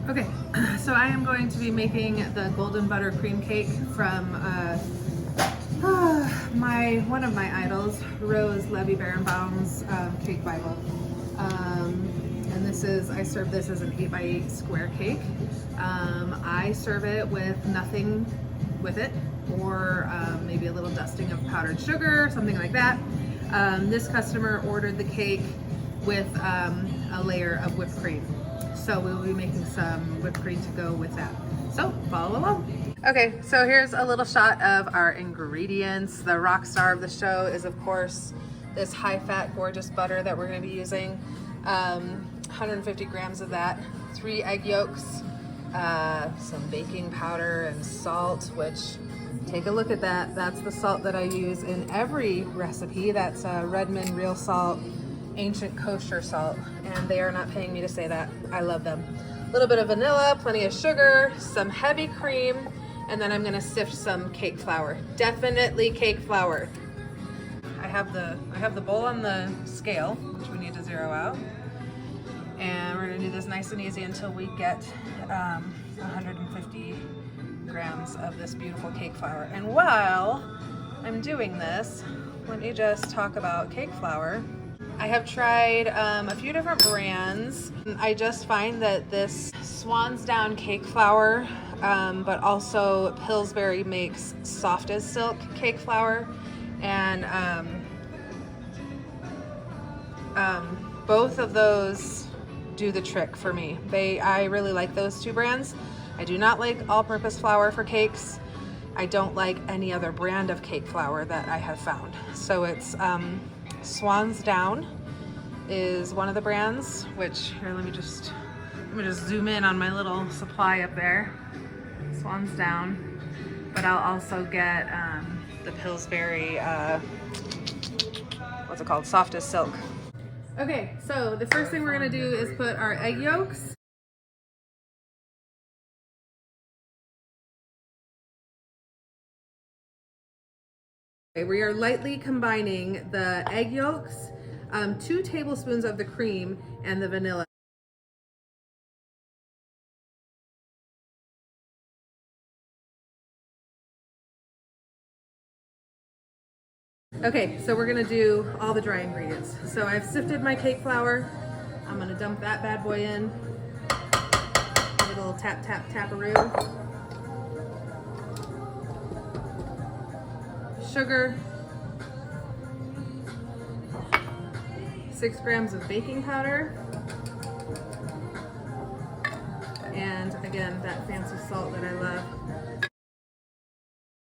Okay, so I am going to be making the golden butter cream cake from one of my idols, Rose Levy Berenbaum's Cake Bible. And I serve this as an 8x8 square cake. I serve it with nothing with it, or maybe a little dusting of powdered sugar, something like that. This customer ordered the cake with a layer of whipped cream. So we will be making some whipped cream to go with that. So follow along. Okay, so here's a little shot of our ingredients. The rock star of the show is, of course, this high-fat, gorgeous butter that we're going to be using. 150 grams of that, 3 egg yolks, some baking powder and salt, which, take a look at that. That's the salt that I use in every recipe. That's Redmond real salt, ancient kosher salt, and they are not paying me to say that. I love them. A little bit of vanilla, plenty of sugar, some heavy cream, and then I'm gonna sift some cake flour. Definitely cake flour. I have the bowl on the scale, which we need to zero out, and we're gonna do this nice and easy until we get 150 grams of this beautiful cake flour. And while I'm doing this, let me just talk about cake flour. I have tried a few different brands. I just find that this Swan's Down cake flour, but also Pillsbury makes soft as silk cake flour, and both of those do the trick for me. I really like those two brands. I do not like all-purpose flour for cakes. I don't like any other brand of cake flour that I have found. So it's Swan's Down is one of the brands, which here, let me just zoom in on my little supply up there. Swan's Down, but I'll also get the Pillsbury, what's it called? Soft as silk. Okay, so the first thing we're gonna do is put our egg yolks. Okay, we are lightly combining the egg yolks, 2 tablespoons of the cream, and the vanilla. Okay, so we're gonna do all the dry ingredients. So I've sifted my cake flour. I'm gonna dump that bad boy in. A little tap, tap, taparoo. Sugar. 6 grams of baking powder. And again, that fancy salt that I love.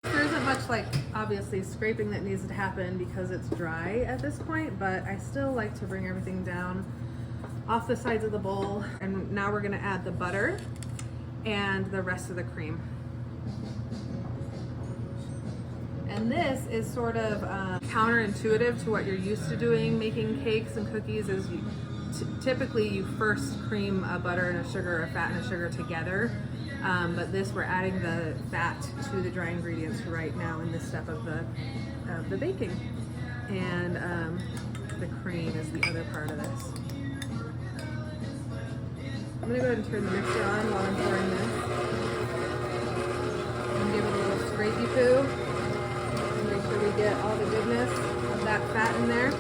There isn't much, like, obviously scraping that needs to happen because it's dry at this point, but I still like to bring everything down off the sides of the bowl. And now we're gonna add the butter and the rest of the cream. And this is sort of counterintuitive to what you're used to doing making cakes and cookies. Is typically you first cream a butter and a sugar, a fat and a sugar together. But this, we're adding the fat to the dry ingredients right now in this step of the baking. And the cream is the other part of this. I'm gonna go ahead and turn the mixer on while I'm pouring this. And give it a little scrapey poo. Make sure we get all the goodness of that fat in there.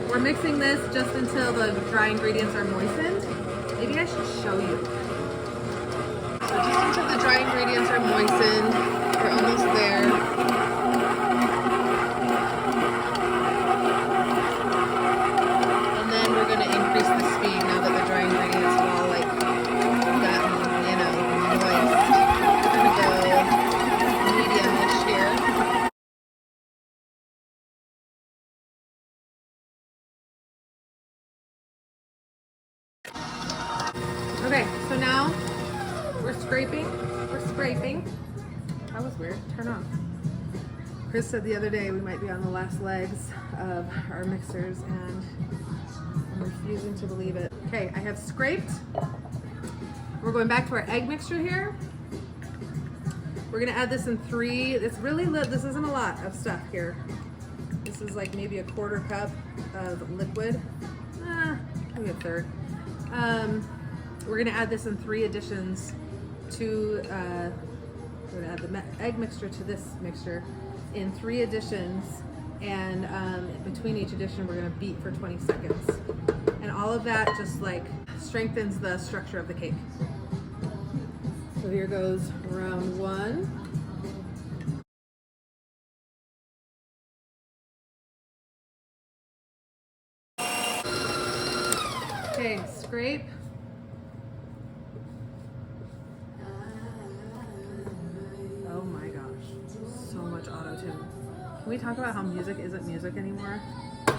We're mixing this just until the dry ingredients are moistened. Maybe I should show you. So just until the dry ingredients are moistened, we're almost there. And then we're gonna increase the speed now that the dry ingredients have all like gotten, moist. We're gonna go medium-ish here. Okay, so now we're scraping. That was weird, turn on. Chris said the other day we might be on the last legs of our mixers, and I'm refusing to believe it. Okay, I have scraped. We're going back to our egg mixture here. We're gonna add this in 3, it's really lit, this isn't a lot of stuff here. This is like maybe a 1/4 cup of liquid. Maybe a 1/3. We're gonna add this in 3 additions to, we're gonna add the egg mixture to this mixture in 3 additions, and between each addition we're gonna beat for 20 seconds. And all of that just like strengthens the structure of the cake. So here goes round 1. Okay, scrape. Oh my gosh, so much auto-tune. Can we talk about how music isn't music anymore? I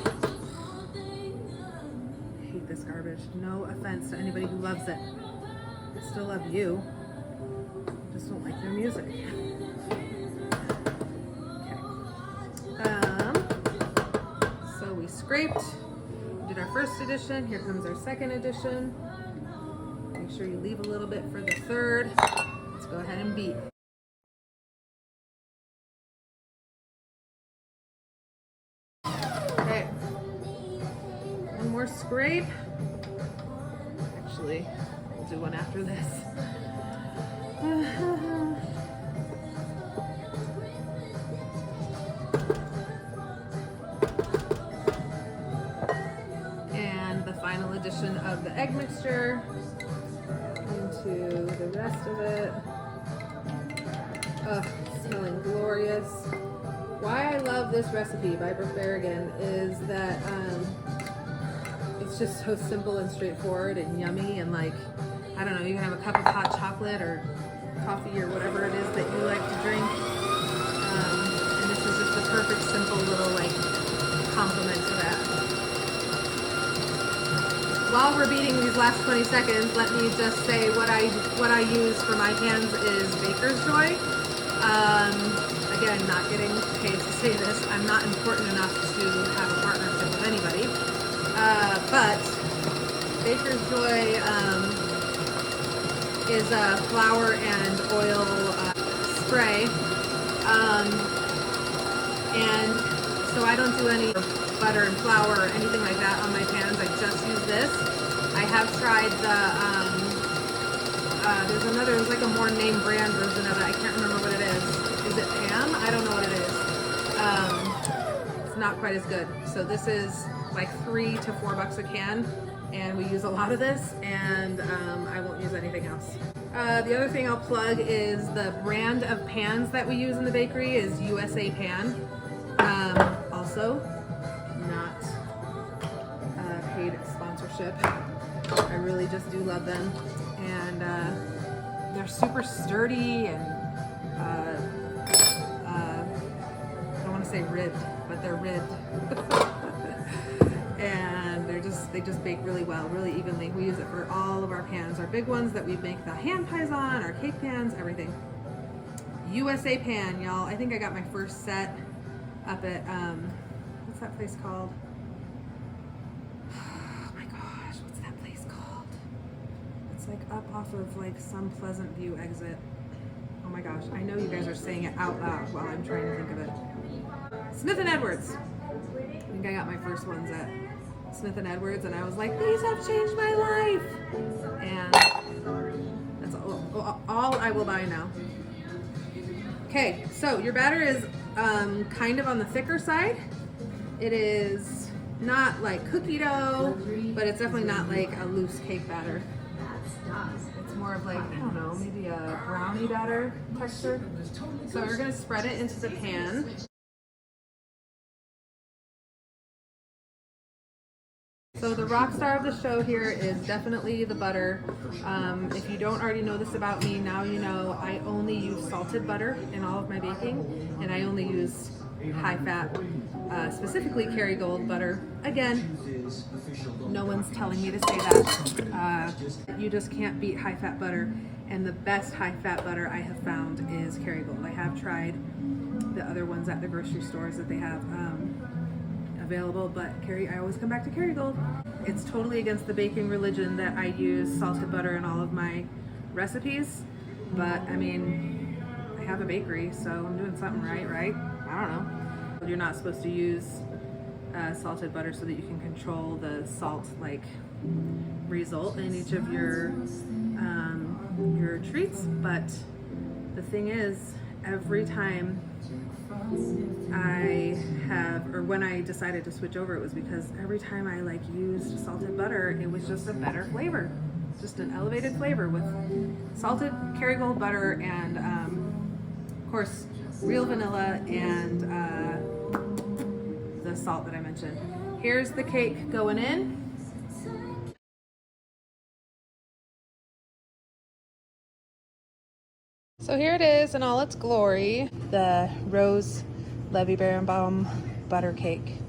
hate this garbage. No offense to anybody who loves it. I still love you. I just don't like your music. Okay. So we scraped. Did our first edition. Here comes our second edition. Make sure you leave a little bit for the third. Let's go ahead and beat. Okay. One more scrape. Actually, we'll do one after this. Final addition of the egg mixture into the rest of it. Ugh, smelling glorious. Why I love this recipe by Brooke Berrigan is that it's just so simple and straightforward and yummy, and like, I don't know, you can have a cup of hot chocolate or coffee or whatever it is that you like to drink. And this is just a perfect, simple little like complement to that. While we're beating these last 20 seconds, let me just say what I use for my pans is Baker's Joy. Again, not getting paid to say this. I'm not important enough to have a partnership with anybody. But Baker's Joy is a flour and oil spray. And so I don't do any butter and flour or anything like that on my pans. I just use this. I have tried the, there's like a more name brand version of it. I can't remember what it is. Is it Pam? I don't know what it is. It's not quite as good. So this is like $3 to $4 a can, and we use a lot of this, and I won't use anything else. The other thing I'll plug is the brand of pans that we use in the bakery is USA Pan. Also, not paid sponsorship. I really just do love them, and they're super sturdy and I don't want to say ribbed, but they're ribbed. And they just bake really well, really evenly. We use it for all of our pans, our big ones that we make the hand pies on, our cake pans, everything. USA Pan, y'all. I think I got my first set up at what's that place called? Oh my gosh, what's that place called? It's like up off of like some Pleasant View exit. Oh my gosh, I know you guys are saying it out loud while I'm trying to think of it. Smith and Edwards. I think I got my first ones at Smith and Edwards, and I was like, these have changed my life. And that's all I will buy now. Okay, so your batter is kind of on the thicker side. It is not like cookie dough, but it's definitely not like a loose cake batter. It's more of like, I don't know, maybe a brownie batter texture. So we're gonna spread it into the pan. So the rock star of the show here is definitely the butter. If you don't already know this about me, now you know I only use salted butter in all of my baking, and I only use high fat, specifically Kerrygold butter. Again, no one's telling me to say that. You just can't beat high fat butter, and the best high fat butter I have found is Kerrygold. I have tried the other ones at the grocery stores that they have available, but I always come back to Kerrygold. It's totally against the baking religion that I use salted butter in all of my recipes, but I mean, I have a bakery, so I'm doing something right? I don't know. You're not supposed to use salted butter so that you can control the salt like result in each of your treats. But the thing is, every time I have, or when I decided to switch over, it was because every time I like used salted butter, it was just a better flavor, just an elevated flavor with salted Kerrygold butter and of course real vanilla and the salt that I mentioned. Here's the cake going in. So here it is in all its glory, the Rose Levy Berenbaum butter cake.